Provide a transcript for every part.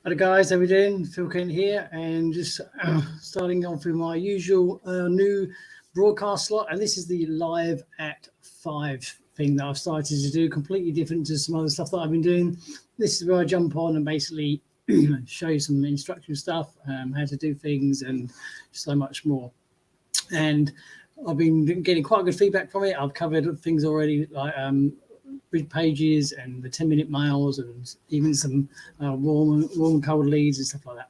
Hello guys, how we doing? Phil Kent here, and just starting off with my usual new broadcast slot, and this is the live at 5 thing that I've started to do, completely different to some other stuff that I've been doing. This is where I jump on and basically show you some instruction stuff, how to do things, and so much more. And I've been getting quite good feedback from it. I've covered things already, like bridge pages and the 10-minute mails, and even some warm and cold leads and stuff like that.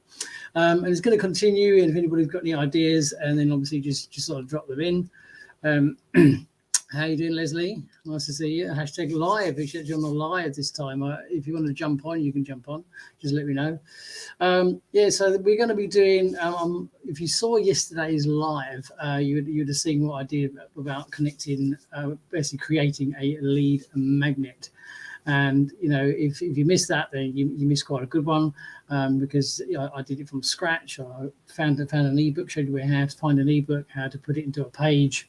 And it's going to continue. And if anybody's got any ideas, and then obviously just sort of drop them in. How you doing, Leslie? Nice to see you. Hashtag live. It's actually on the live this time. If you want to jump on, you can jump on. Just let me know. Yeah, so we're going to be doing. If you saw yesterday's live, you'd have seen what I did about connecting, basically creating a lead magnet. And if you missed that, then you missed quite a good one, because I did it from scratch. I found an ebook, showed you how to find an ebook, how to put it into a page.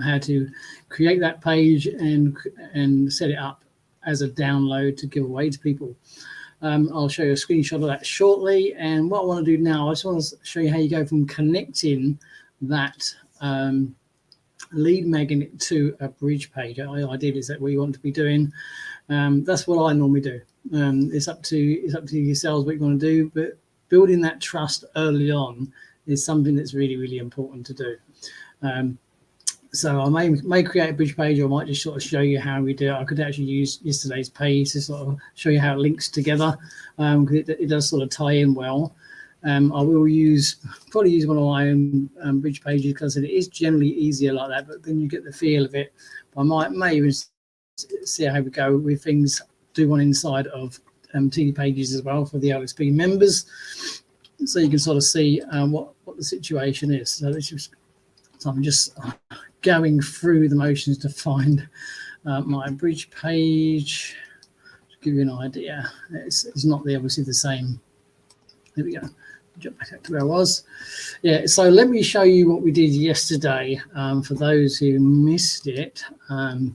How to create that page and set it up as a download to give away to people. I'll show you a screenshot of that shortly. And what I want to do now, I just want to show you how you go from connecting that lead magnet to a bridge page. Ideally, is that what you want to be doing? That's what I normally do. It's up to yourselves what you want to do, but building that trust early on is something that's really, really important to do. So I may create a bridge page, or I might just sort of show you how we do it. I could actually use yesterday's page to sort of show you how it links together, because it does sort of tie in well. I will probably use one of my own bridge pages, because it is generally easier like that, but then you get the feel of it. I may even see how we go with things, do one inside of TD Pages as well for the LSP members, so you can sort of see what the situation is. So I'm just going through the motions to find my bridge page to give you an idea. It's not obviously the same. There we go. Jump back up to where I was. Yeah, so let me show you what we did yesterday. For those who missed it, I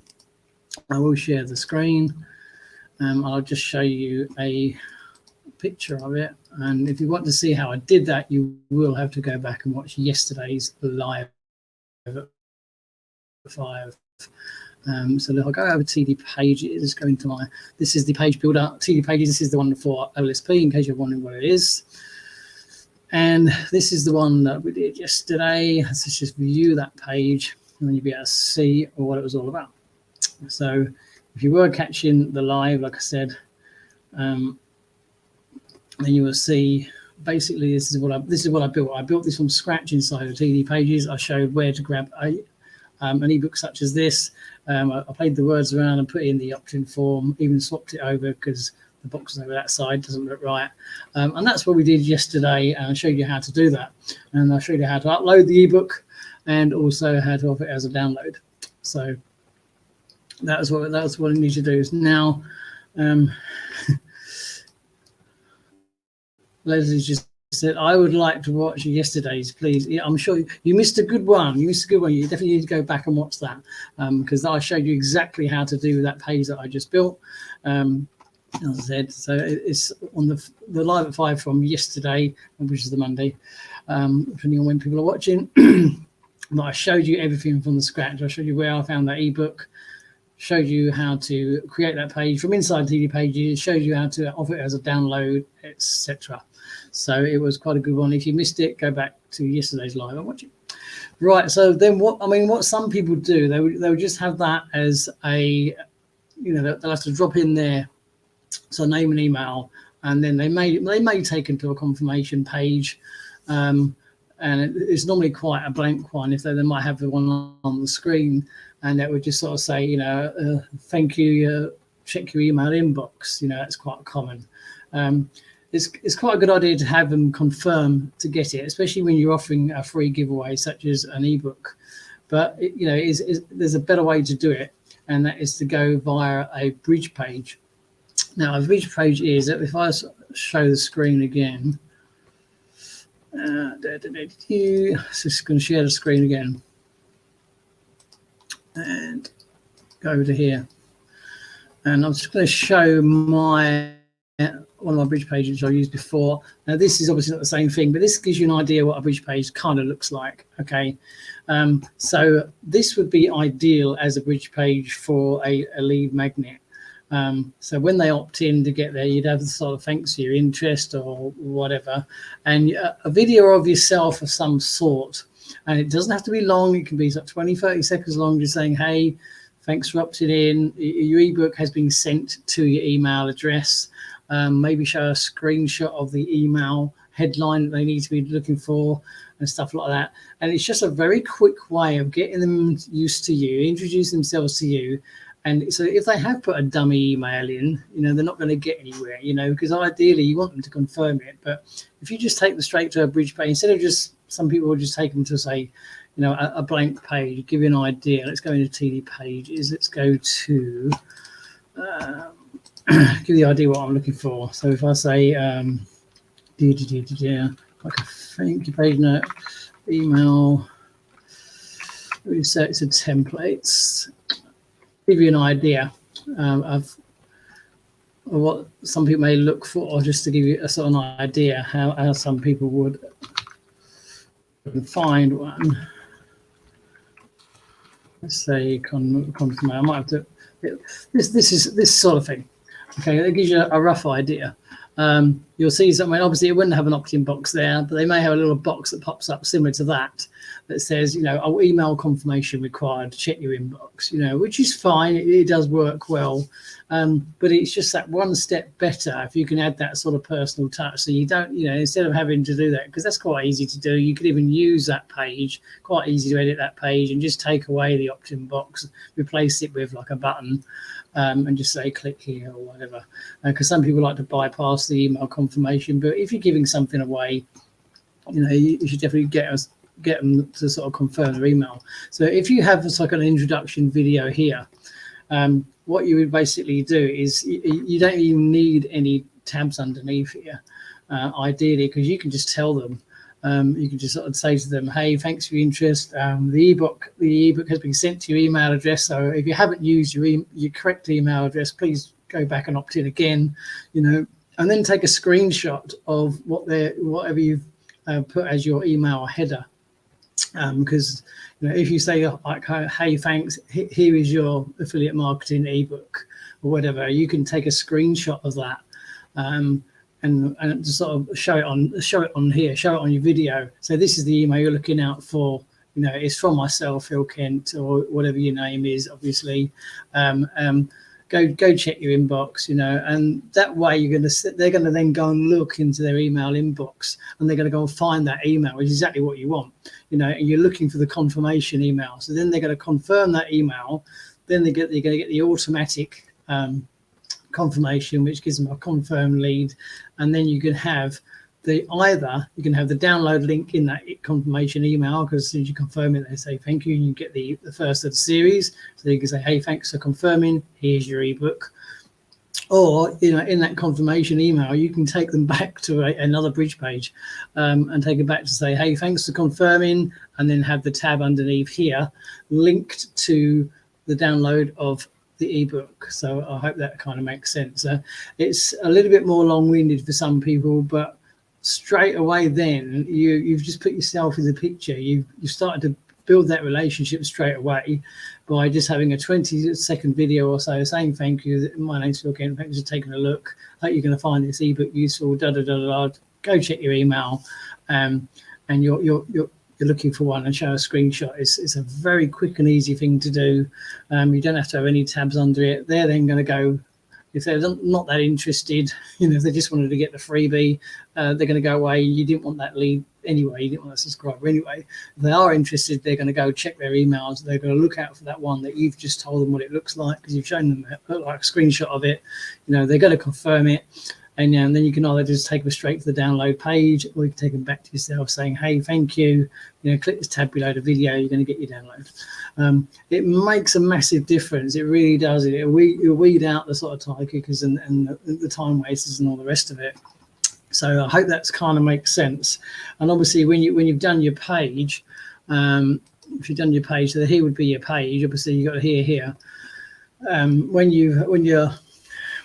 will share the screen. I'll just show you a picture of it. And if you want to see how I did that, you will have to go back and watch yesterday's live at 5. So I'll go over TD Pages, go into this is the page builder, TD Pages. This is the one for LSP, in case you're wondering what it is. And this is the one that we did yesterday. Let's just view that page, and then you'll be able to see what it was all about. So if you were catching the live, like I said, then you will see basically this is what I built. I built this from scratch inside of TD Pages. I showed where to grab an ebook such as this. I played the words around and put in the opt-in form, even swapped it over because the box over that side doesn't look right. And that's what we did yesterday, and I showed you how to do that. And I showed you how to upload the ebook and also how to offer it as a download. So that's what I need to do is now. Leslie just said, I would like to watch yesterday's, please. Yeah, I'm sure you missed a good one. You definitely need to go back and watch that, because I showed you exactly how to do that page that I just built. As I said, so it's on the live at 5 from yesterday, which is the Monday, depending on when people are watching. But I showed you everything from the scratch. I showed you where I found that ebook, showed you how to create that page from inside TD Pages, showed you how to offer it as a download, etc. So it was quite a good one. If you missed it, go back to yesterday's live and watch it. Right. So then what some people do, they would just have that as a, they'll have to drop in there, so name and email, and then they may take them to a confirmation page, and it's normally quite a blank one. If they might have the one on the screen, and that would just sort of say, thank you, check your email inbox. That's quite common. It's quite a good idea to have them confirm to get it, especially when you're offering a free giveaway such as an ebook. But there's a better way to do it, and that is to go via a bridge page. Now, a bridge page is, if I show the screen again, just going to share the screen again and go over to here, and I'm just going to show my one of my bridge pages which I used before. Now this is obviously not the same thing, but this gives you an idea what a bridge page kind of looks like. Okay, so this would be ideal as a bridge page for a lead magnet. So when they opt in to get there, you'd have the sort of thanks for your interest or whatever, and a video of yourself of some sort. And it doesn't have to be long. It can be like 20, 30 seconds long, just saying, hey, thanks for opting in. Your ebook has been sent to your email address. Maybe show a screenshot of the email headline that they need to be looking for and stuff like that. And it's just a very quick way of getting them used to you, introduce themselves to you. And so if they have put a dummy email in, they're not going to get anywhere, because ideally you want them to confirm it. But if you just take them straight to a bridge page, instead of just, some people will just take them to say, a blank page, give you an idea. Let's go into TD Pages. Let's go to, give you the idea what I'm looking for. So if I say, like a thank you page note, email, we set it to templates. Give you an idea of what some people may look for, just to give you a sort of idea how some people would find one. Let's say confirm. I might have to. This sort of thing. Okay, that gives you a rough idea. You'll see something. Obviously, it wouldn't have an opt-in box there, but they may have a little box that pops up similar to that says, oh, email confirmation required to check your inbox. Which is fine. It does work well, but it's just that one step better if you can add that sort of personal touch. So you don't, instead of having to do that, because that's quite easy to do. You could even use that page, quite easy to edit that page, and just take away the opt-in box, replace it with like a button. And just say click here or whatever, because some people like to bypass the email confirmation. But if you're giving something away, you should definitely get them to sort of confirm their email. So if you have like an introduction video here, what you would basically do is you don't even need any tabs underneath here, ideally, because you can just tell them. You can just sort of say to them, hey, thanks for your interest. The ebook has been sent to your email address. So if you haven't used your correct email address, please go back and opt in again, and then take a screenshot of whatever you've put as your email header. Because if you say like, hey, thanks, here is your affiliate marketing ebook or whatever, you can take a screenshot of that. And just sort of show it on here, show it on your video. So this is the email you're looking out for. It's from myself, Phil Kent, or whatever your name is, obviously. Go check your inbox, and that way they're going to then go and look into their email inbox, and they're going to go and find that email, which is exactly what you want, and you're looking for the confirmation email. So then they're going to confirm that email. Then they're going to get the automatic confirmation, which gives them a confirmed lead, and then you can have the download link in that confirmation email, because as soon as you confirm it, they say thank you, and you get the first of the series. So you can say, hey, thanks for confirming, here's your ebook. Or in that confirmation email, you can take them back to another bridge page, and take it back to say, hey, thanks for confirming, and then have the tab underneath here linked to the download of the ebook. So I hope that kind of makes sense. It's a little bit more long-winded for some people, but straight away then you've just put yourself in the picture. You've started to build that relationship straight away by just having a 20-second video or so saying thank you, my name's Phil Kent, thanks for taking a look, hope you're going to find this ebook useful, go check your email, and you're looking for one, and show a screenshot. It's a very quick and easy thing to do. You don't have to have any tabs under it. They're then going to go, if they're not that interested, if they just wanted to get the freebie, they're going to go away. You didn't want that lead anyway. You didn't want that subscriber anyway. If they are interested, they're going to go check their emails. They're going to look out for that one that you've just told them what it looks like, because you've shown them like a screenshot of it. They're going to confirm it. And then you can either just take them straight to the download page, or you can take them back to yourself saying, hey, thank you. Click this tab below the video, you're going to get your download. It makes a massive difference. It really does. It'll weed out the sort of tie kickers and the time wasters and all the rest of it. So I hope that's kind of makes sense. And obviously when you've done your page, if you've done your page, so here would be your page. Obviously you've got here. When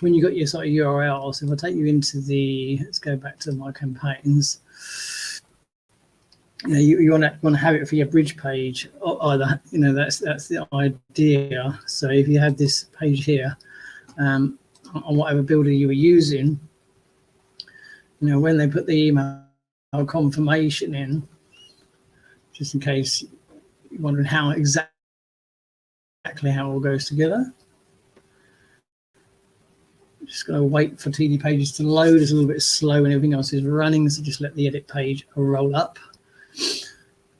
when you got your sort of URL, so if I take you into let's go back to my campaigns. You want to have it for your bridge page, either, that's the idea. So if you have this page here, on whatever builder you were using, when they put the email confirmation in, just in case you're wondering how exactly how it all goes together. Just going to wait for TD Pages to load. It's a little bit slow and everything else is running, so just let the edit page roll up.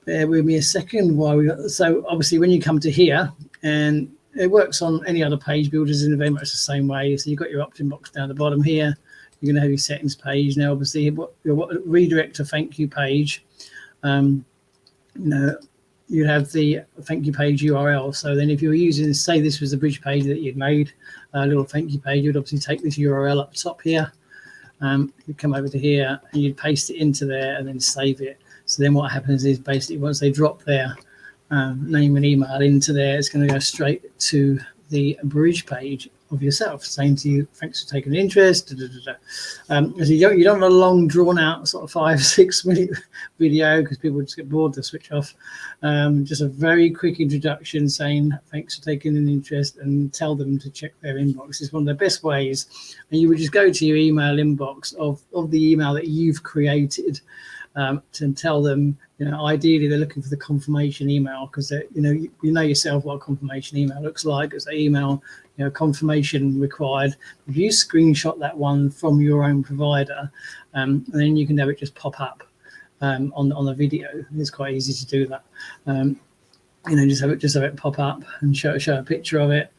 Bear with me a second while so obviously when you come to here, and it works on any other page builders in very much the same way. So you've got your opt-in box down the bottom here. You're going to have your settings page. Now, obviously, what redirect to thank you page. You'd have the thank you page URL. So then if you were using, say this was the bridge page that you'd made, a little thank you page, you'd obviously take this URL up top here. You'd come over to here and you'd paste it into there and then save it. So then what happens is basically once they drop their name and email into there, it's going to go straight to the bridge page of yourself, saying to you, thanks for taking an interest. So you don't want a long drawn out sort of 5-6 minute video because people just get bored to switch off. Just a very quick introduction saying thanks for taking an interest and tell them to check their inbox. It's one of the best ways. And you would just go to your email inbox of the email that you've created to tell them, ideally they're looking for the confirmation email because you know yourself what a confirmation email looks like. It's an email, confirmation required. If you screenshot that one from your own provider, and then you can have it just pop up on the video. It's quite easy to do that. Just have it pop up and show a picture of it,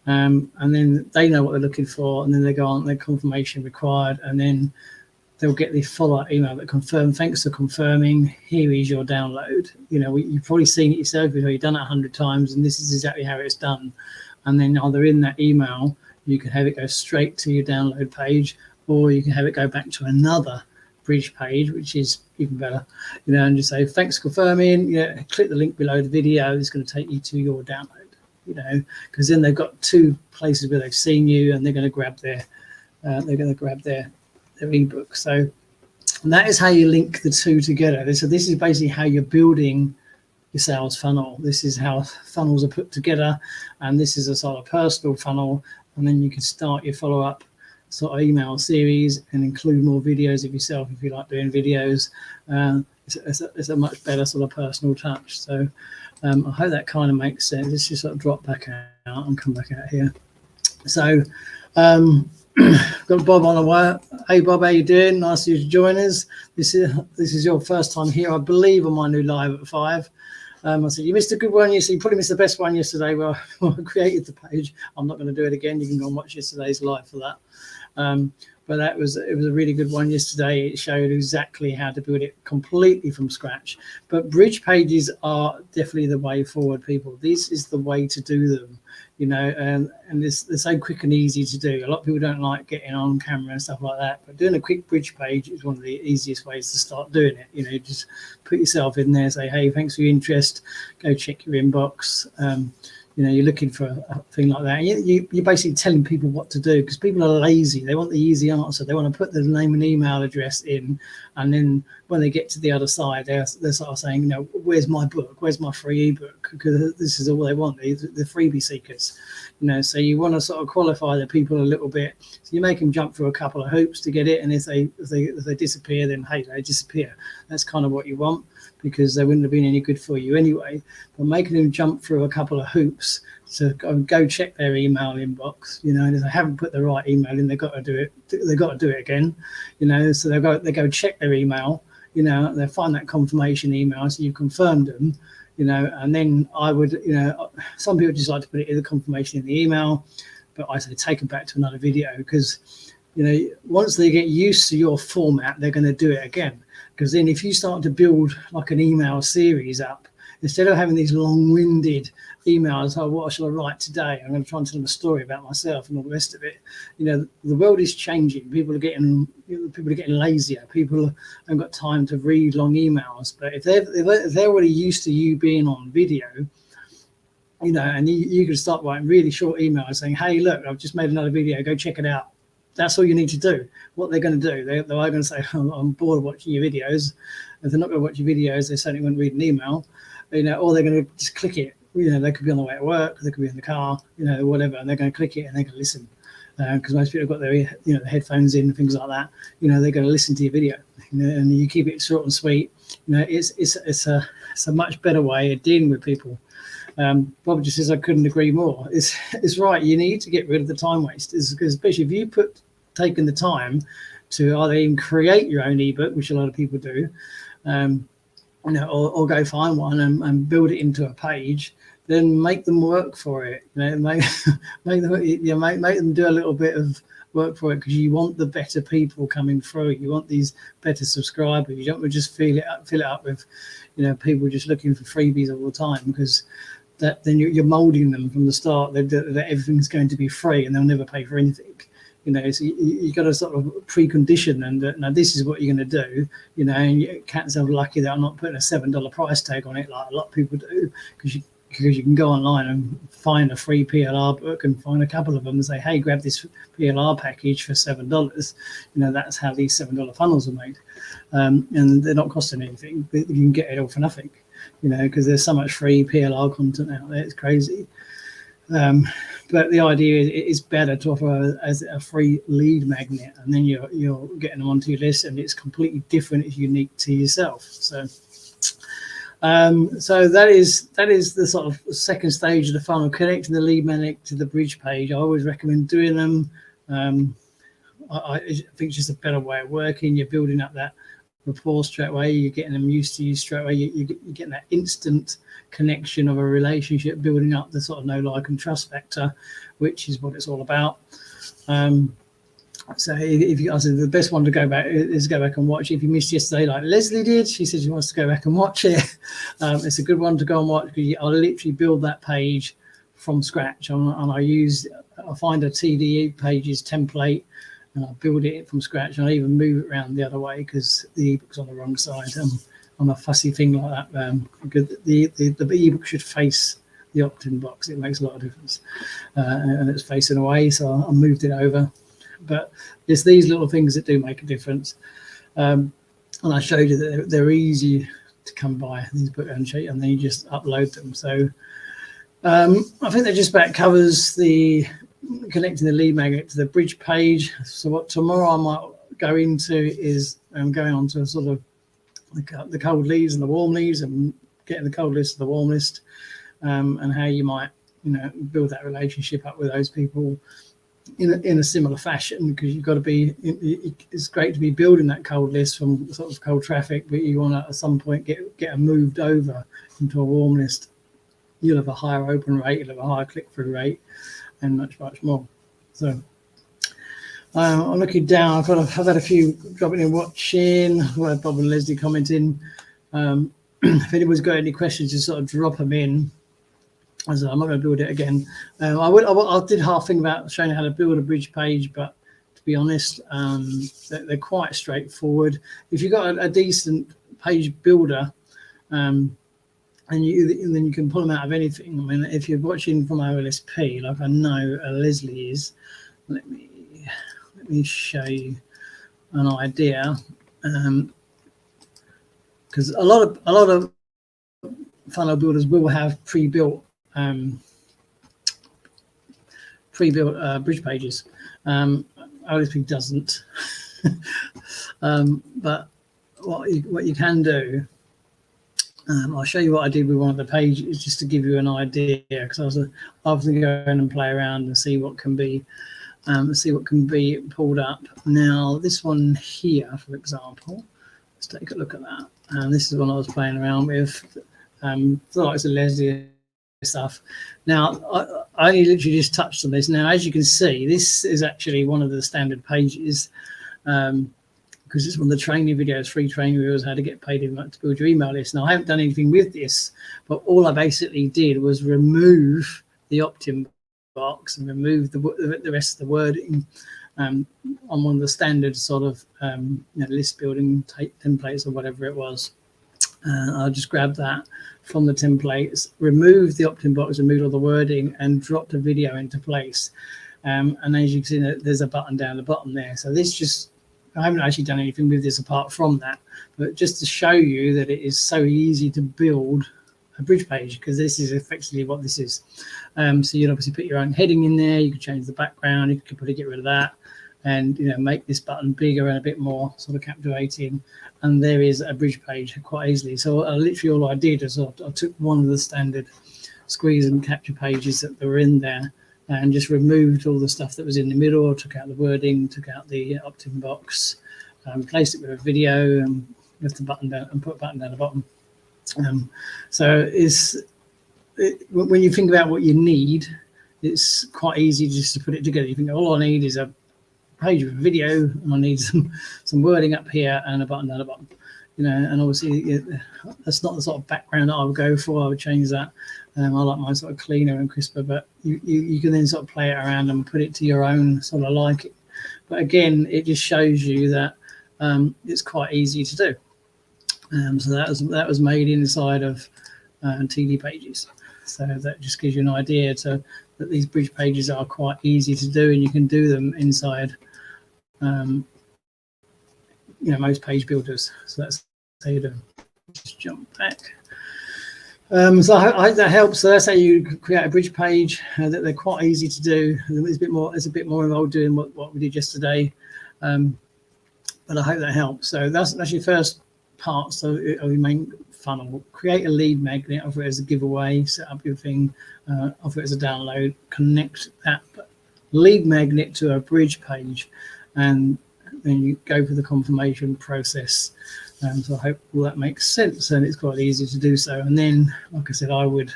and then they know what they're looking for, and then they go on their confirmation required, and then they'll get the follow-up email that confirms, thanks for confirming, here is your download. You've probably seen it yourself, you've done it 100 times, and this is exactly how it's done. And then either in that email, you can have it go straight to your download page, or you can have it go back to another bridge page, which is even better, and just say, thanks for confirming, click the link below the video, it's going to take you to your download, because then they've got two places where they've seen you and they're going to grab their ebook. So that is how you link the two together. So this is basically how you're building your sales funnel. This is how funnels are put together, and this is a sort of personal funnel, and then you can start your follow-up sort of email series and include more videos of yourself if you like doing videos. It's a much better sort of personal touch. So I hope that kind of makes sense. Let's just sort of drop back out and come back out here. So got Bob on the way. Hey Bob, how you doing? Nice of you to join us. This is your first time here, I believe, on my new live at 5. I said you missed a good one yesterday. You probably missed the best one yesterday where I created the page. I'm not going to do it again. You can go and watch yesterday's live for that. But it was a really good one yesterday. It showed exactly how to build it completely from scratch. But bridge pages are definitely the way forward, people. This is the way to do them, and they're so quick and easy to do. A lot of people don't like getting on camera and stuff like that, but doing a quick bridge page is one of the easiest ways to start doing it. Just put yourself in there, say, hey, thanks for your interest. Go check your inbox. You're looking for a thing like that. And you're basically telling people what to do because people are lazy. They want the easy answer. They want to put their name and email address in. And then when they get to the other side, they're sort of saying, where's my book? Where's my free ebook? Because this is all they want, the freebie seekers. So you want to sort of qualify the people a little bit. So you make them jump through a couple of hoops to get it. And if they disappear, then hey, they disappear. That's kind of what you want, because they wouldn't have been any good for you anyway. But making them jump through a couple of hoops to go check their email inbox, and if they haven't put the right email in, they've got to do it. They've got to do it again, So they go check their email, they find that confirmation email, so you've confirmed them, and then I would, some people just like to put it in the confirmation in the email, but I say take them back to another video because, once they get used to your format, they're going to do it again. Because then if you start to build like an email series up, instead of having these long-winded emails, what shall I write today? I'm going to try and tell them a story about myself and all the rest of it. The world is changing. People are getting lazier. People haven't got time to read long emails. But if they're already used to you being on video, and you can start writing really short emails saying, hey, look, I've just made another video, go check it out. that's all you need to do. What they're going to do, they're going to say, I'm bored of watching your videos. If they're not going to watch your videos, they certainly won't read an email, or they're going to just click it. They could be on the way to work, they could be in the car, whatever, and they're going to click it and they're going to listen. Because most people have got their the headphones in and things like that. They're going to listen to your video, and you keep it short and sweet. It's a much better way of dealing with people. Bob just says I couldn't agree more. It's right. You need to get rid of the time waste, especially if you taken the time to either even create your own ebook, which a lot of people do, or go find one and build it into a page. Then make them work for it. Make them do a little bit of work for it, because you want the better people coming through. You want these better subscribers. You don't want to just fill it up with, people just looking for freebies all the time, because then you're molding them from the start that everything's going to be free and they'll never pay for anything. So you got to sort of precondition them that now this is what you're going to do. And you can't say lucky that I'm not putting a $7 price tag on it like a lot of people do, because you can go online and find a free PLR book and find a couple of them and say, hey, grab this PLR package for $7. That's how these $7 funnels are made. And they're not costing anything. You can get it all for nothing, because there's so much free PLR content out there. It's crazy. But the idea is it's better to offer as a free lead magnet, and then you're getting them onto your list, and it's completely different. It's unique to yourself. So that is the sort of second stage of the funnel, connecting the lead magnet to the bridge page. I always recommend doing them. I think it's just a better way of working. You're building up that rapport straight away. You're getting them used to you straight away. You're getting that instant connection of a relationship, building up the sort of know, like, and trust factor, which is what it's all about. So I said the best one to go back is go back and watch. If you missed yesterday, like Leslie did, she said she wants to go back and watch it. It's a good one to go and watch, because I literally build that page from scratch, and I find a TDE pages template, and I build it from scratch, and I even move it around the other way because the ebook's on the wrong side. I'm a fussy thing like that. Because the ebook should face the opt-in box. It makes a lot of difference, and it's facing away, so I moved it over. But it's these little things that do make a difference. And I showed you that they're easy to come by, these book and sheet, and then you just upload them. So I think that just about covers the connecting the lead magnet to the bridge page. So what tomorrow I might go into is going on to sort of the cold leads and the warm leads, and getting the cold list to the warm list, and how you might build that relationship up with those people in a similar fashion, because you've got to be, it's great to be building that cold list from sort of cold traffic, but you want to at some point get them moved over into a warm list. You'll have a higher open rate, you'll have a higher click-through rate, and much more. So I'm looking down. I've had a few dropping in watching. Bob and Leslie commenting. If anyone's got any questions, just sort of drop them in. So I'm not going to build it again. I did half think about showing you how to build a bridge page, but to be honest, they're quite straightforward. If you've got a decent page builder, and then you can pull them out of anything. I mean, if you're watching from OLSP, like I know Leslie is, let me show you an idea, because a lot of funnel builders will have pre-built bridge pages. OLSP doesn't. But what you can do, I'll show you what I did with one of the pages just to give you an idea, because I was going to go in and play around and see what can be pulled up. Now this one here, for example, let's take a look at that. And this is one I was playing around with. Thought it's a Leslie stuff. Now I only literally just touched on this. Now, as you can see, this is actually one of the standard pages, because it's one of the training videos, free training videos, how to get paid to build your email list. Now I haven't done anything with this, but all I basically did was remove the opt-in box and remove the rest of the wording on one of the standard sort of list building templates or whatever it was. I'll just grab that from the templates, remove the opt-in box, remove all the wording, and drop the video into place. And as you can see, there's a button down the bottom there. So this just, I haven't actually done anything with this apart from that, but just to show you that it is so easy to build a bridge page, because this is effectively what this is. So you'd obviously put your own heading in there. You could change the background. You could probably get rid of that, and make this button bigger and a bit more sort of captivating. And there is a bridge page quite easily. So literally all I did is I took one of the standard squeeze and capture pages that were in there and just removed all the stuff that was in the middle. I took out the wording, took out the opt-in box, replaced it with a video, and left the button down and put a button down the bottom. So when you think about what you need, it's quite easy just to put it together. You think all I need is a page with a video, and I need some wording up here and a button down the bottom. And obviously that's not the sort of background that I would go for. I would change that. I like mine sort of cleaner and crisper, but you can then sort of play it around and put it to your own sort of liking. But again, it just shows you that it's quite easy to do. So that was made inside of TD Pages. So that just gives you an idea that these bridge pages are quite easy to do, and you can do them inside most page builders. So that's how you do. Just jump back. So I hope that helps. So that's how you create a bridge page. That they're quite easy to do. It's a bit more involved doing what we did yesterday, but I hope that helps. So that's your first part. So of your main funnel. Create a lead magnet, offer it as a giveaway, set up your thing, offer it as a download, connect that lead magnet to a bridge page, and then you go for the confirmation process. So I hope all that makes sense, and it's quite easy to do so. And then, like I said, I would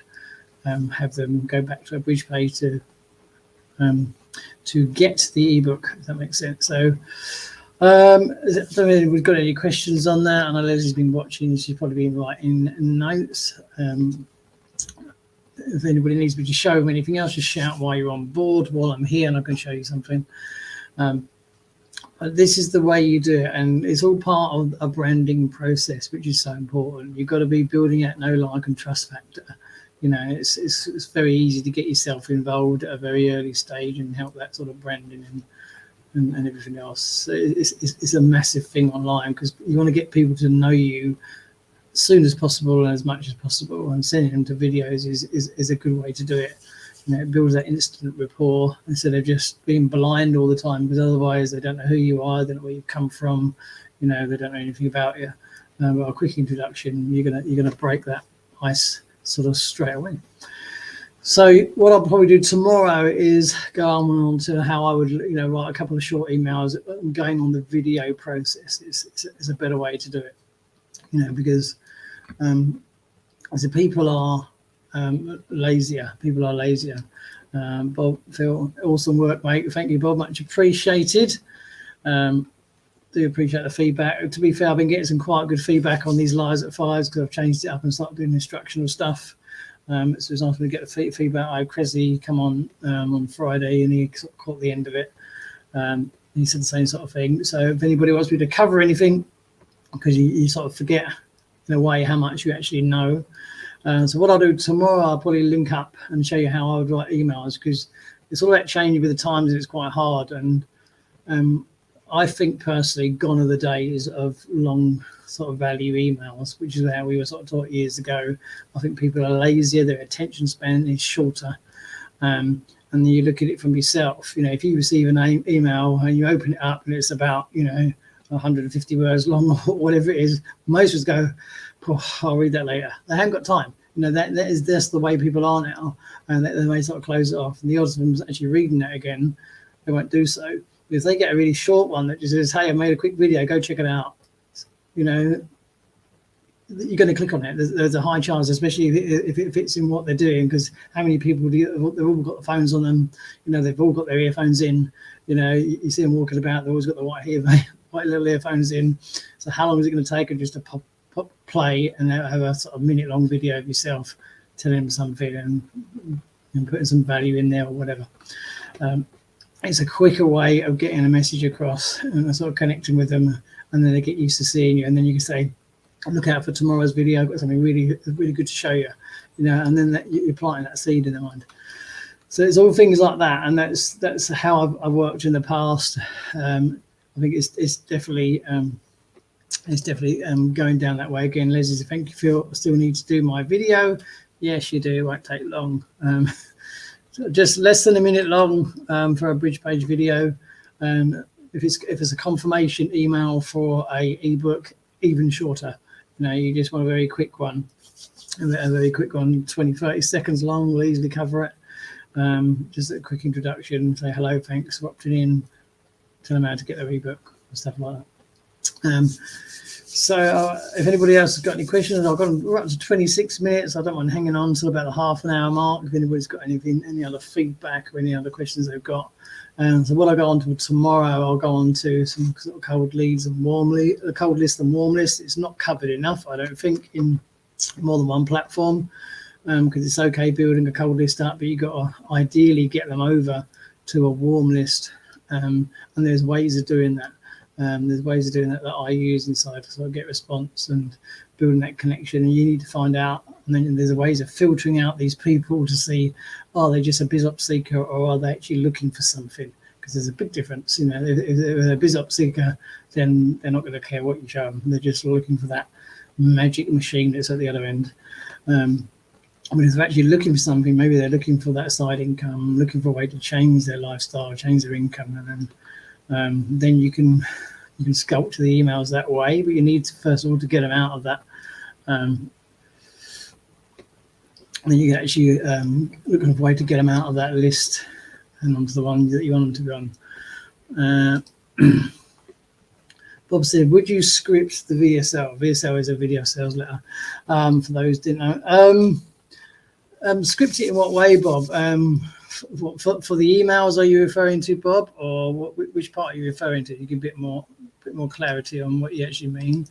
have them go back to a bridge page to get the ebook, if that makes sense. So I don't know if we've got any questions on that. I know Leslie's been watching, she's probably been writing notes. If anybody needs me to show them anything else, just shout while you're on board, while I'm here, and I can show you something. But this is the way you do it, and it's all part of a branding process, which is so important. You've got to be building out know, like, and trust factor. It's very easy to get yourself involved at a very early stage and help that sort of branding and everything else. So it's a massive thing online, because you want to get people to know you as soon as possible and as much as possible, and sending them to videos is a good way to do it. It builds that instant rapport instead of just being blind all the time, because otherwise they don't know who you are, they don't know where you've come from, they don't know anything about you. But a quick introduction, you're gonna break that ice sort of straight away. So what I'll probably do tomorrow is go on to how I would write a couple of short emails. Going on the video process is a better way to do it, because as the people are lazier. Bob, Phil, awesome work, mate. Thank you, Bob, much appreciated. Do appreciate the feedback. To be fair, I've been getting some quite good feedback on these lives at fives, because I've changed it up and started doing instructional stuff. So it's nice to get the feedback. I had Cressy come on Friday, and he sort of caught the end of it. He said the same sort of thing. So if anybody wants me to cover anything, because you sort of forget in a way how much you actually know. So what I'll do tomorrow, I'll probably link up and show you how I would write emails, because it's all about changing with the times, and it's quite hard. And I think personally, gone are the days of long sort of value emails, which is how we were sort of taught years ago. I think people are lazier, their attention span is shorter. And you look at it from yourself. If you receive an email and you open it up and it's about 150 words long or whatever it is, most of us go, I'll read that later. They haven't got time. That's the way people are now, and they may sort of close it off. And the odds of them actually reading that again, they won't do so. If they get a really short one that just says, "Hey, I made a quick video, go check it out," you're going to click on it. There's a high chance, especially if it fits in what they're doing, because how many people they've all got the phones on them, they've all got their earphones in, you see them walking about, they've always got the white little earphones in. So how long is it going to take them just to pop play and have a sort of minute-long video of yourself telling them something and putting some value in there or whatever? It's a quicker way of getting a message across and sort of connecting with them, and then they get used to seeing you, and then you can say, look out for tomorrow's video, I've got something really, really good to show you, and then you're planting that seed in their mind. So it's all things like that, and that's how I've worked in the past. I think it's definitely going down that way again. Leslie, thank you. Feel still need to do my video. Yes, you do. It won't take long. So just less than a minute long for a bridge page video. If it's a confirmation email for a ebook, even shorter. You just want a very quick one. A very quick one, 20-30 seconds long, will easily cover it. Just a quick introduction, say hello, thanks for opting in, tell them how to get their ebook and stuff like that. So if anybody else has got any questions, we're up to 26 minutes. I don't mind hanging on until about the half an hour mark. If anybody's got any other feedback or any other questions they've got. So what I go on to tomorrow, I'll go on to some sort of cold list and warm list. It's not covered enough, I don't think, in more than one platform. Because it's okay building a cold list up, but you've got to ideally get them over to a warm list. And there's ways of doing that. There's ways of doing that I use inside to sort of get response and building that connection. And you need to find out, and then there's ways of filtering out these people to see, are they just a BizOps seeker or are they actually looking for something? Because there's a big difference. If they're a BizOps seeker, then they're not going to care what you show them. They're just looking for that magic machine that's at the other end. But if they're actually looking for something, maybe they're looking for that side income, looking for a way to change their lifestyle, change their income, and then you can sculpt the emails that way. But you need to, first of all, to get them out of that. And then you can actually look for a way to get them out of that list and onto the one that you want them to be on. Bob said, would you script the VSL? VSL is a video sales letter, for those who didn't know. Script it in what way, Bob? For the emails, are you referring to, Bob, or which part are you referring to? You give a bit more clarity on what you actually mean.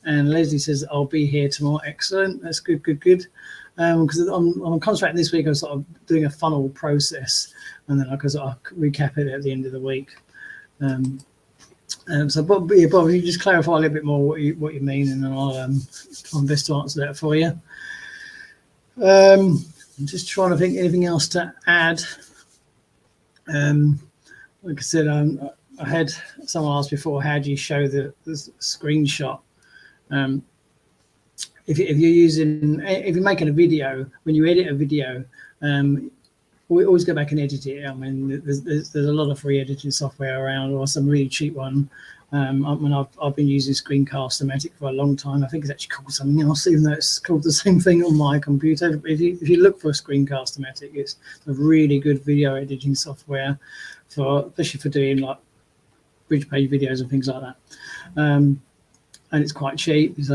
And Leslie says, I'll be here tomorrow. Excellent. That's good. Because I'm concentrating this week on sort of doing a funnel process, and then I can sort of recap it at the end of the week. So Bob, you just clarify a little bit more what you mean, and then I'll try my best to answer that for you. I'm just trying to think anything else to add. Like I said, I had someone ask before, how do you show the screenshot? If you're making a video, when you edit a video, we always go back and edit it. I mean, there's a lot of free editing software around, or some really cheap one. I've been using Screencast-O-Matic for a long time. I think it's actually called something else, even though it's called the same thing on my computer. But if you look for Screencast-O-Matic, it's a really good video editing software, especially for doing like bridge page videos and things like that. And it's quite cheap. It's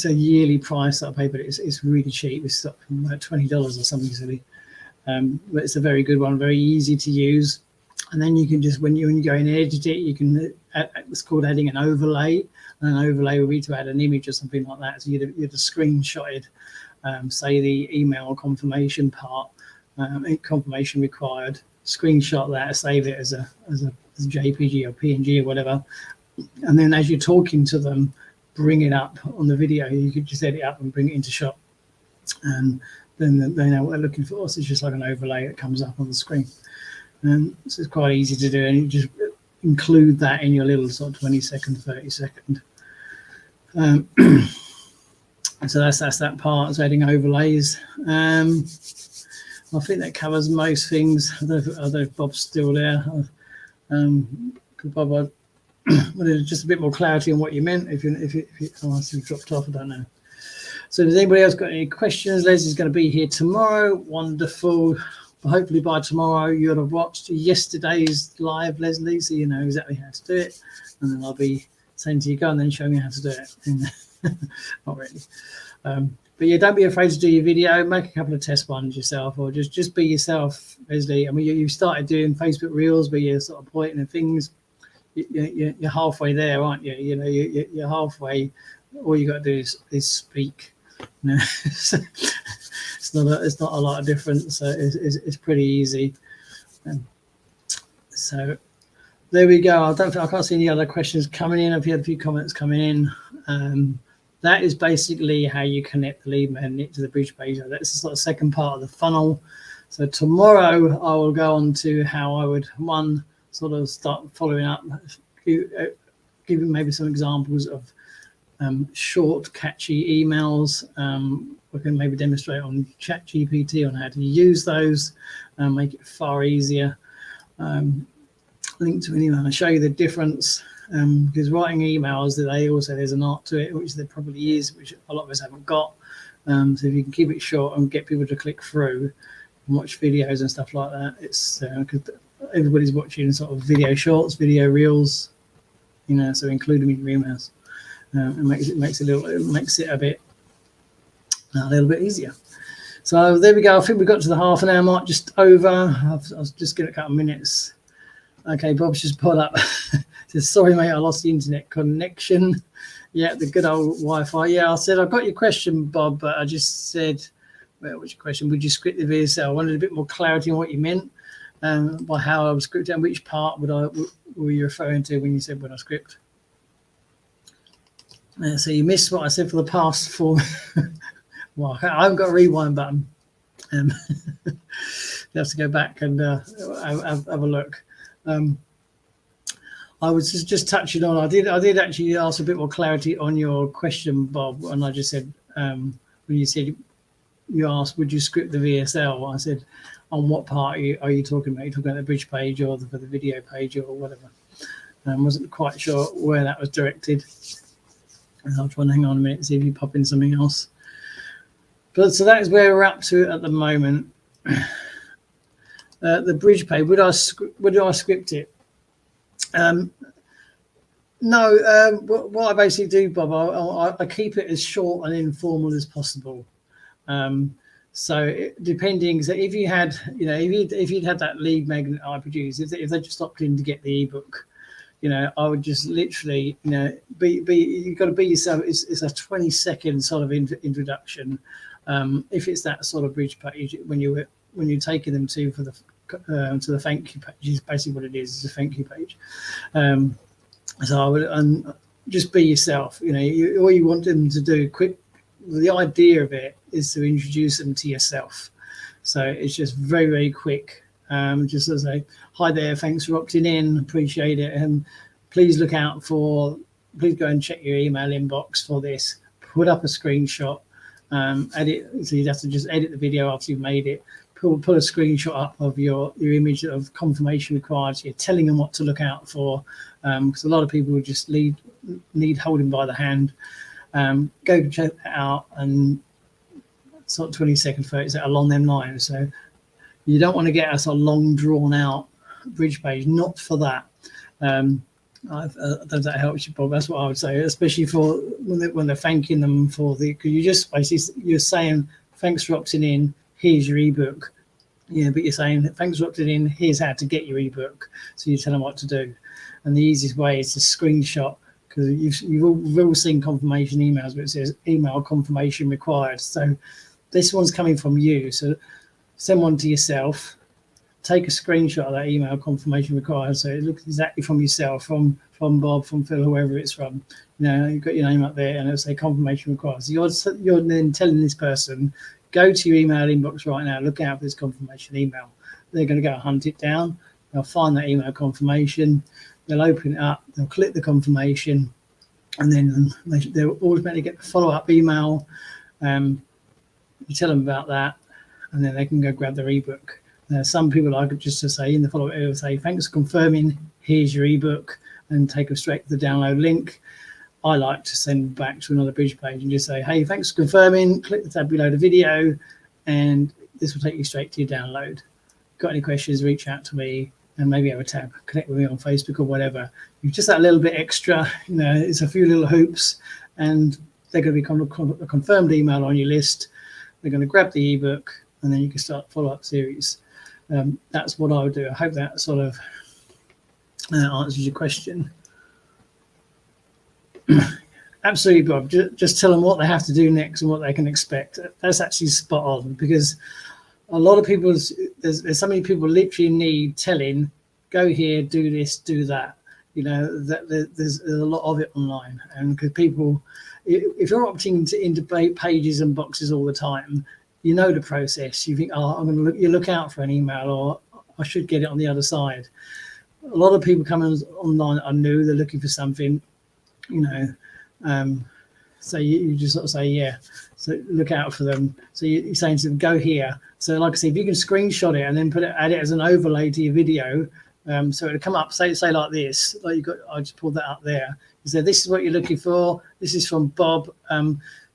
a yearly price that I pay, but it's really cheap. It's about $20 or something silly. But it's a very good one, very easy to use. And then you can just, when you go in and edit it, you can, it's called adding an overlay. And an overlay will be to add an image or something like that. So you'd have screenshotted, say, the email confirmation part, confirmation required, screenshot that, save it as a JPG or PNG or whatever. And then as you're talking to them, bring it up on the video. You could just edit up and bring it into shot. And then they know what they're looking for. So it's just like an overlay that comes up on the screen. So it's quite easy to do, and you just include that in your little sort of 20-second, 30-second. So that's that part. So adding overlays. I think that covers most things. I don't know if Bob's still there. Bob, just a bit more clarity on what you meant. If you dropped off, I don't know. So does anybody else got any questions? Leslie's going to be here tomorrow. Wonderful. Hopefully by tomorrow you'll have watched yesterday's live, Leslie, so you know exactly how to do it. And then I'll be saying to you, go and then show me how to do it. Not really. But yeah, don't be afraid to do your video. Make a couple of test ones yourself, or just be yourself, Leslie. I mean, you started doing Facebook Reels, but you're sort of pointing at things. You're halfway there, aren't you? You know, you're halfway. All you got to do is speak. You know? It's not a lot of difference. So it's pretty easy. So there we go. I can't see any other questions coming in. I've had a few comments coming in. That is basically how you connect the lead magnet to the bridge page. That's the sort of second part of the funnel. So tomorrow I will go on to how I would sort of start following up, giving maybe some examples of short, catchy emails. We can maybe demonstrate on ChatGPT on how to use those and make it far easier. Link to an email and show you the difference, because writing emails, there's an art to it, which there probably is, which a lot of us haven't got. So if you can keep it short and get people to click through and watch videos and stuff like that, it's because everybody's watching sort of video shorts, video reels, so include them in your emails. It makes it a little bit easier. So there we go. I think we got to the half an hour mark, just over. I was just getting a couple of minutes. Okay, Bob's just put up. Says, sorry, mate, I lost the internet connection. Yeah, the good old Wi-Fi. Yeah, I said, I've got your question, Bob, but I just said, well, what's your question? Would you script the VSL? I wanted a bit more clarity on what you meant by how I was scripting, and which part were you referring to when you said when I script? So you missed what I said for the past 4. Well, I haven't got a rewind button. You have to go back and have a look. I was just touching on. I did actually ask a bit more clarity on your question, Bob, and I just said when you said you asked, would you script the VSL? I said, on what part are you talking about? Are you talking about the bridge page or for the video page or whatever? Wasn't quite sure where that was directed. I'll try and hang on a minute, see if you pop in something else. But so that is where we're up to at the moment. The bridge page, would I script it? No. What I basically do, Bob, I keep it as short and informal as possible. So depending, so if you had, if you'd had that lead magnet I produced, if they just opted in to get the ebook, I would just literally, you've got to be yourself. It's a 20-second sort of introduction. If it's that sort of bridge page, when you're taking them to the thank you page, is basically what it is. It's a thank you page. So I would just be yourself. All you want them to do quick. The idea of it is to introduce them to yourself. So it's just very, very quick. Just as a hi there, thanks for opting in, appreciate it, and please go and check your email inbox for this. Put up a screenshot, edit. So you'd have to just edit the video after you've made it. Put a screenshot up of your image of confirmation required. So you're telling them what to look out for, because a lot of people would just need holding by the hand. Go check that out, and sort of 20 seconds, 30 seconds along them lines. So you don't want to get us a long drawn out bridge page, not for that. I don't know if that helps you, Bob. That's what I would say, especially for when they're thanking them for because you just basically, you're saying, thanks for opting in, here's your ebook. Yeah, but you're saying, thanks for opting in, here's how to get your ebook. So you tell them what to do. And the easiest way is to screenshot, because you've all seen confirmation emails where it says email confirmation required. So this one's coming from you. So send one to yourself, take a screenshot of that email confirmation required. So it looks exactly from yourself, from Bob, from Phil, whoever it's from. You've got your name up there and it'll say confirmation required. So you're then telling this person, go to your email inbox right now, look out for this confirmation email. They're going to go hunt it down. They'll find that email confirmation. They'll open it up. They'll click the confirmation, and then they'll automatically get the follow-up email. You tell them about that, and then they can go grab their ebook. Some people like just to say in the follow-up, they'll say, thanks for confirming, here's your ebook, and take them straight to the download link. I like to send back to another bridge page and just say, hey, thanks for confirming, click the tab below the video, and this will take you straight to your download. Got any questions, reach out to me, and maybe have a tab, connect with me on Facebook or whatever. You've just that little bit extra, it's a few little hoops, and they're going to be a confirmed email on your list. They're going to grab the ebook, and then you can start the follow-up series. That's what I would do. I hope that sort of answers your question. Absolutely, Bob. Just tell them what they have to do next and what they can expect. That's actually spot on, because a lot of people, there's so many people literally need telling, go here, do this, do that. There's a lot of it online, and because people, if you're opting into pages and boxes all the time, you know the process. You think, oh, I'm going to look out for an email, or I should get it on the other side. A lot of people coming online are new. They're looking for something, you know. So you just sort of say, yeah, so look out for them. So you're saying to them, go here. So like I say, if you can screenshot it and then add it as an overlay to your video, so it'll come up, say like this, like you got, I just pulled that up there. You say, this is what you're looking for. This is from Bob.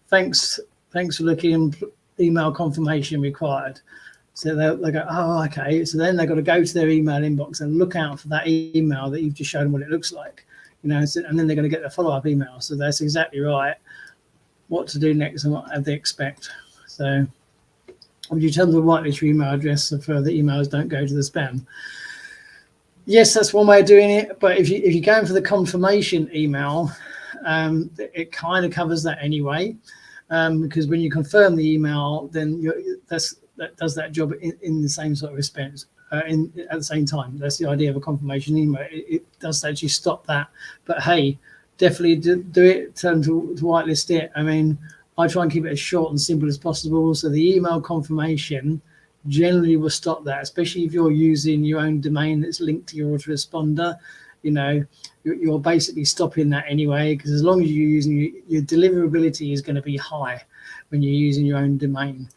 Thanks for looking, email confirmation required. So they go, oh, okay. So then they've got to go to their email inbox and look out for that email that you've just shown them what it looks like. You know, so, and then they're going to get the follow-up email. So that's exactly right. What to do next and what they expect. So would you tell them to whitelist your email address so further emails don't go to the spam? Yes, that's one way of doing it. But if you're going for the confirmation email, it kind of covers that anyway, because when you confirm the email, then that does that job in the same sort of respect. At the same time, that's the idea of a confirmation email. It does actually stop that. But hey, definitely do it. Tell them to whitelist it. I mean, I try and keep it as short and simple as possible. So the email confirmation generally will stop that, especially if you're using your own domain that's linked to your autoresponder. You know, you're basically stopping that anyway, because as long as you're using your deliverability is going to be high when you're using your own domain.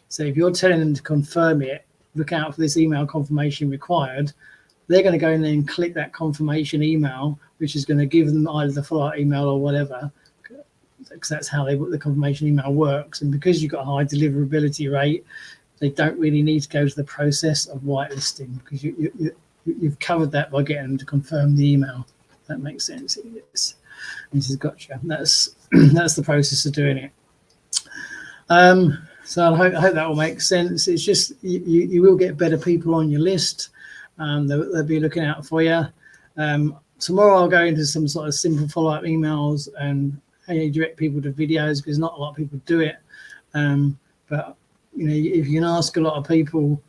So if you're telling them to confirm it, look out for this email confirmation required, they're going to go in there and click that confirmation email, which is going to give them either the follow-up email or whatever, because that's how the confirmation email works. And because you've got a high deliverability rate, they don't really need to go to the process of whitelisting, because you've covered that by getting them to confirm the email. That makes sense. Yes. This is gotcha. That's the process of doing it. So I hope that will make sense. It's just you will get better people on your list. They'll be looking out for you. Tomorrow I'll go into some sort of simple follow-up emails and how you direct people to videos, because not a lot of people do it. But you know, if you can ask a lot of people,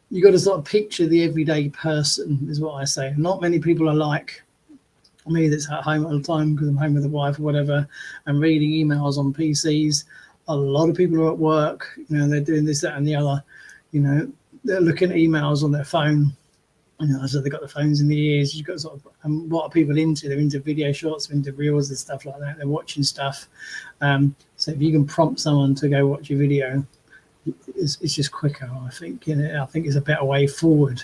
you got to sort of picture the everyday person, is what I say. Not many people are like me that's at home all the time because I'm home with the wife or whatever, and reading emails on PCs. A lot of people are at work, you know, they're doing this, that, and the other, you know, they're looking at emails on their phone, you know, so they've got the phones in the ears. You've got sort of, what are people into? They're into video shorts, they're into reels and stuff like that. They're watching stuff. So if you can prompt someone to go watch your video, it's just quicker, I think. You know, I think it's a better way forward,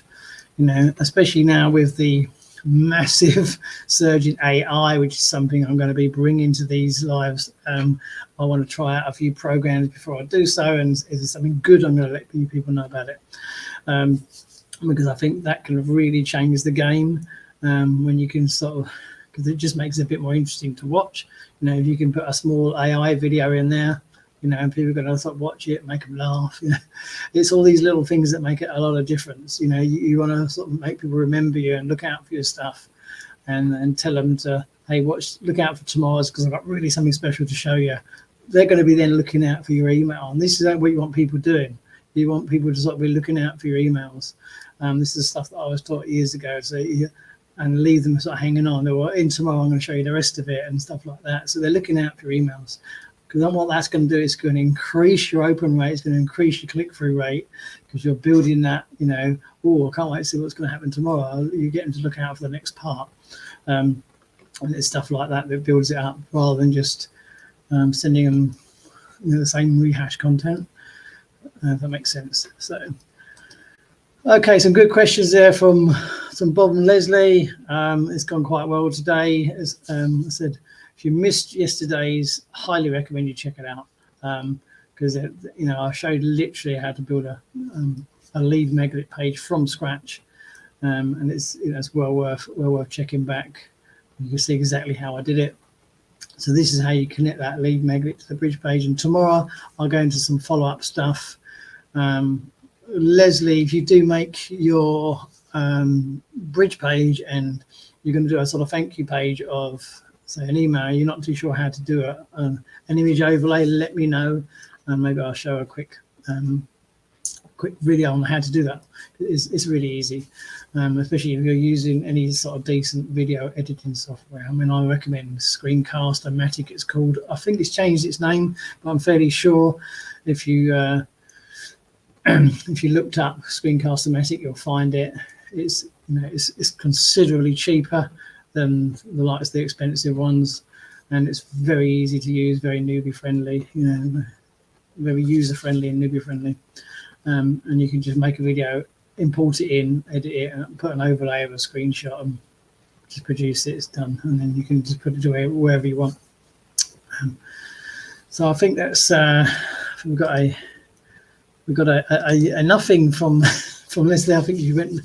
you know, especially now with the massive surge in AI, which is something I'm going to be bringing to these lives. I want to try out a few programs before I do so, and if there's something good, I'm going to let you people know about it, because I think that can really change the game when you can sort of, because it just makes it a bit more interesting to watch. You know, if you can put a small AI video in there, you know, and people are going to sort of watch it, make them laugh. You know, it's all these little things that make it a lot of difference. You know, you want to sort of make people remember you and look out for your stuff, and tell them to, hey, look out for tomorrow's, because I've got really something special to show you. They're going to be then looking out for your email, and this is what you want people doing. You want people to sort of be looking out for your emails. This is stuff that I was taught years ago. So and leave them sort of hanging on. Or in tomorrow, I'm going to show you the rest of it and stuff like that. So they're looking out for your emails. Because then what that's going to do is going to increase your open rate. It's going to increase your click-through rate, because you're building that, you know, oh, I can't wait to see what's going to happen tomorrow. You get them to look out for the next part. And it's stuff like that that builds it up, rather than just sending them, you know, the same rehash content. If that makes sense. So, okay, some good questions there from Bob and Leslie. It's gone quite well today. As I said, if you missed yesterday's, highly recommend you check it out, because you know, I showed literally how to build a lead magnet page from scratch, and it's well worth checking back. You can see exactly how I did it. So this is how you connect that lead magnet to the bridge page. And tomorrow I'll go into some follow-up stuff. Leslie, if you do make your bridge page and you're going to do a sort of thank you page of, say, an email, you're not too sure how to do an image overlay, let me know, and maybe I'll show a quick quick video on how to do that. It's really easy, especially if you're using any sort of decent video editing software. I mean, I recommend Screencast-O-Matic, it's called. I think it's changed its name, but I'm fairly sure if you if you looked up Screencast-O-Matic, you'll find it. It's it's considerably cheaper than the likes of the expensive ones, and it's very easy to use, very newbie friendly. Very user friendly and newbie friendly. And you can just make a video, import it in, edit it, and put an overlay of a screenshot and just produce it. It's done, and then you can just put it away wherever you want. So I think that's we've got a nothing from Leslie. I think you went.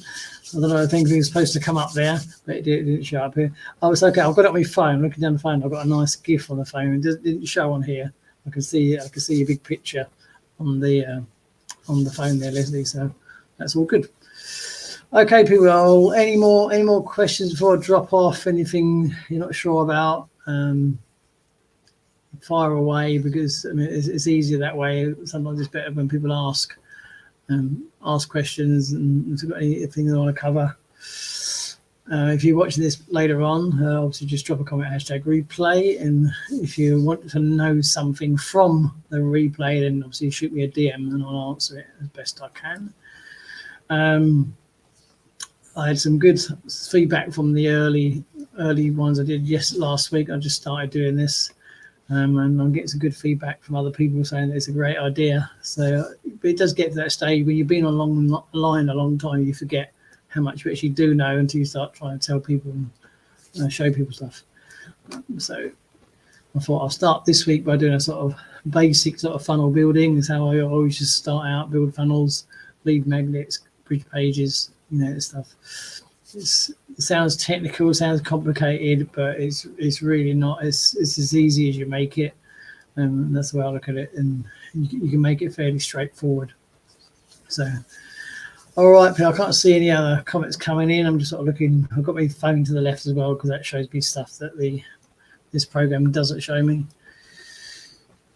I don't know. I think it was supposed to come up there, but it didn't show up here. Oh, it's okay. I've got it on my phone. Looking down the phone, I've got a nice GIF on the phone. It didn't show on here. I can see your big picture on the phone there, Leslie. So that's all good. Okay, people. Any more questions before I drop off? Anything you're not sure about? Fire away, because I mean it's easier that way. Sometimes it's better when people ask questions, and if you've got anything they want to cover. If you're watching this later on, obviously just drop a comment, #replay. And if you want to know something from the replay, then obviously shoot me a DM and I'll answer it as best I can. I had some good feedback from the early ones I did last week. I just started doing this, and I'm getting some good feedback from other people saying that it's a great idea. So but it does get to that stage when you've been on line a long time, you forget how much you actually do know until you start trying to tell people and show people stuff. So I thought I'll start this week by doing a sort of basic sort of funnel building. Is how I always just start out, build funnels, lead magnets, bridge pages, stuff. It sounds technical, sounds complicated, but it's really not. It's as easy as you make it, and that's the way I look at it. And you can make it fairly straightforward. So. All right, I can't see any other comments coming in. I'm just sort of looking. I've got my phone to the left as well because that shows me stuff that this program doesn't show me.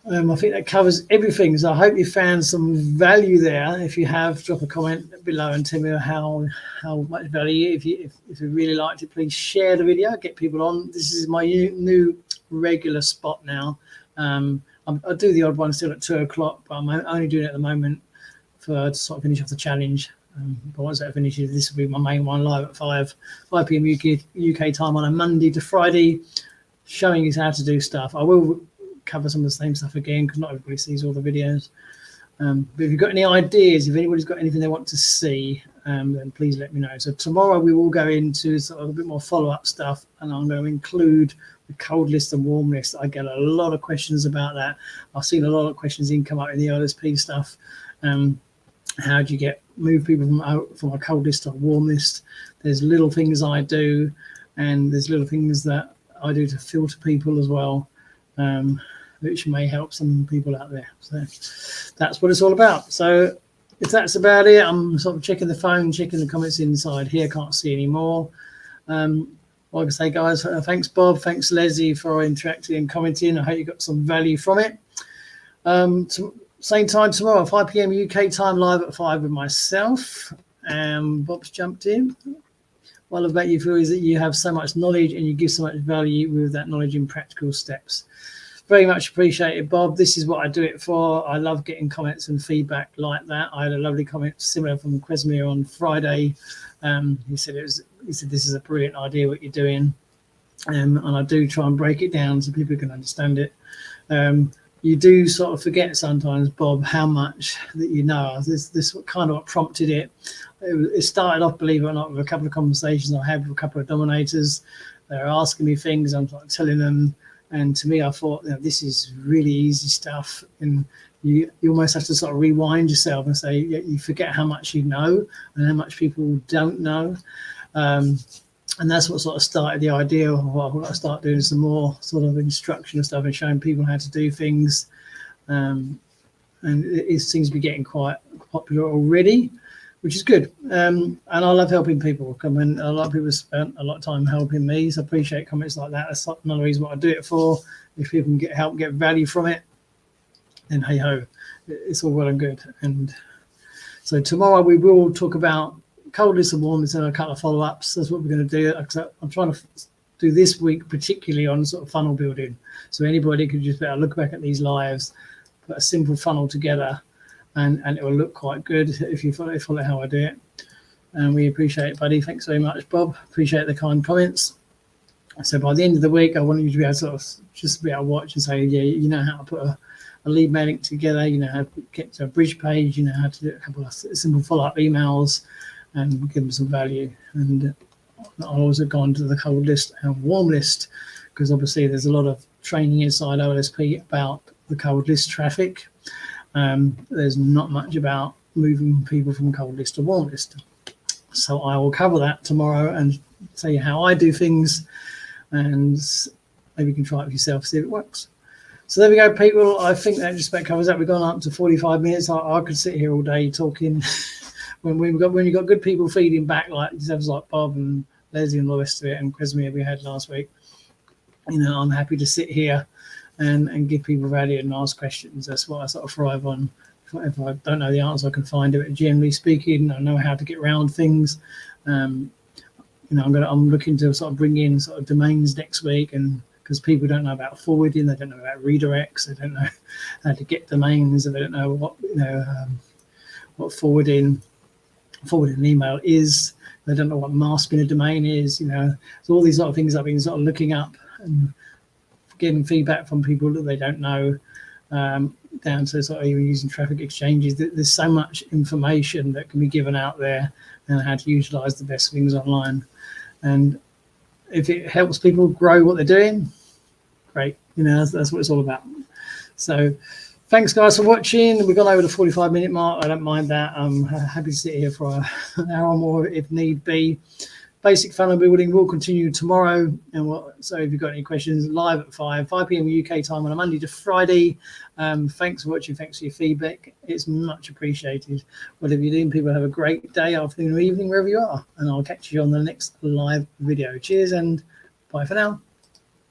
I think that covers everything. So I hope you found some value there. If you have, drop a comment below and tell me how much value. If you really liked it, please share the video. Get people on. This is my new regular spot now. I do the odd one still at 2 o'clock, but I'm only doing it at the moment to sort of finish off the challenge. But once that finishes, this will be my main one live at 5 p.m. UK time on a Monday to Friday, showing you how to do stuff. I will cover some of the same stuff again because not everybody sees all the videos. But if you've got any ideas, if anybody's got anything they want to see, then please let me know. So tomorrow we will go into sort of a bit more follow-up stuff, and I'm going to include the cold list and warm list. I get a lot of questions about that. I've seen a lot of questions come up in the OSP stuff. How do you move people from a cold list to a warm list? There's little things I do, and there's little things that I do to filter people as well, which may help some people out there. So that's what it's all about. So if that's about it, I'm sort of checking the phone, checking the comments inside here. Can't see any more. Like I say, guys, thanks, Bob. Thanks, Leslie, for interacting and commenting. I hope you got some value from it. Same time tomorrow, 5 p.m. UK time, live at 5 with myself. Bob's jumped in. What I love about you, Phil, is that you have so much knowledge and you give so much value with that knowledge in practical steps. Very much appreciated, Bob. This is what I do it for. I love getting comments and feedback like that. I had a lovely comment similar from Quesmir on Friday. He said this is a brilliant idea what you're doing, and I do try and break it down so people can understand it. You do sort of forget sometimes, Bob, how much that you know. This kind of what prompted it. It started off, believe it or not, with a couple of conversations I had with a couple of dominators. They're asking me things, I'm like telling them, and to me, I thought, this is really easy stuff, and you almost have to sort of rewind yourself and say you forget how much you know and how much people don't know. And that's what sort of started the idea of what I start doing some more sort of instruction and stuff and showing people how to do things. And it seems to be getting quite popular already, which is good. And I love helping people. A lot of people spent a lot of time helping me, so I appreciate comments like that. That's another reason what I do it for. If people can get value from it, then hey ho, it's all well and good. And So tomorrow we will talk about cold list and warm list and a couple of follow-ups. That's what we're going to do. I'm trying to do this week particularly on sort of funnel building. So anybody could just look back at these lives, put a simple funnel together, and it will look quite good if you follow how I do it. And we appreciate it, buddy. Thanks very much, Bob. Appreciate the kind comments. So by the end of the week, I want you to be able to sort of just be able to watch and say, yeah, you know how to put a lead magnet together, you know how to get to a bridge page, you know how to do a couple of simple follow-up emails and give them some value. And I'll also go on to the cold list and warm list, because obviously there's a lot of training inside OLSP about the cold list traffic. There's not much about moving people from cold list to warm list. So I will cover that tomorrow and tell you how I do things, and maybe you can try it for yourself, see if it works. So there we go, people. I think that just about covers that. We've gone up to 45 minutes. I could sit here all day talking. when you've got good people feeding back, like yourselves, like Bob and Leslie and the rest of it, and Chresmere we had last week, you know, I'm happy to sit here and give people value and ask questions. That's what I sort of thrive on. If I don't know the answer, I can find it. Generally speaking, I know how to get around things. You know, I'm looking to sort of bring in sort of domains next week, and because people don't know about forwarding, they don't know about redirects, they don't know how to get domains, and they don't know what, you know, what forwarding an email is. They don't know what masking a domain is. You know, so all these sort of things I've been sort of looking up and getting feedback from people that they don't know, down to sort of even using traffic exchanges. There's so much information that can be given out there, and how to utilize the best things online. And if it helps people grow what they're doing, great. You know, that's what it's all about. So thanks, guys, for watching. We've gone over the 45-minute mark. I don't mind that. I'm happy to sit here for an hour or more if need be. Basic funnel building will continue tomorrow. So if you've got any questions, live at 5 p.m. UK time on a Monday to Friday. Thanks for watching. Thanks for your feedback. It's much appreciated. Whatever you're doing, people have a great day, afternoon, or evening, wherever you are. And I'll catch you on the next live video. Cheers and bye for now.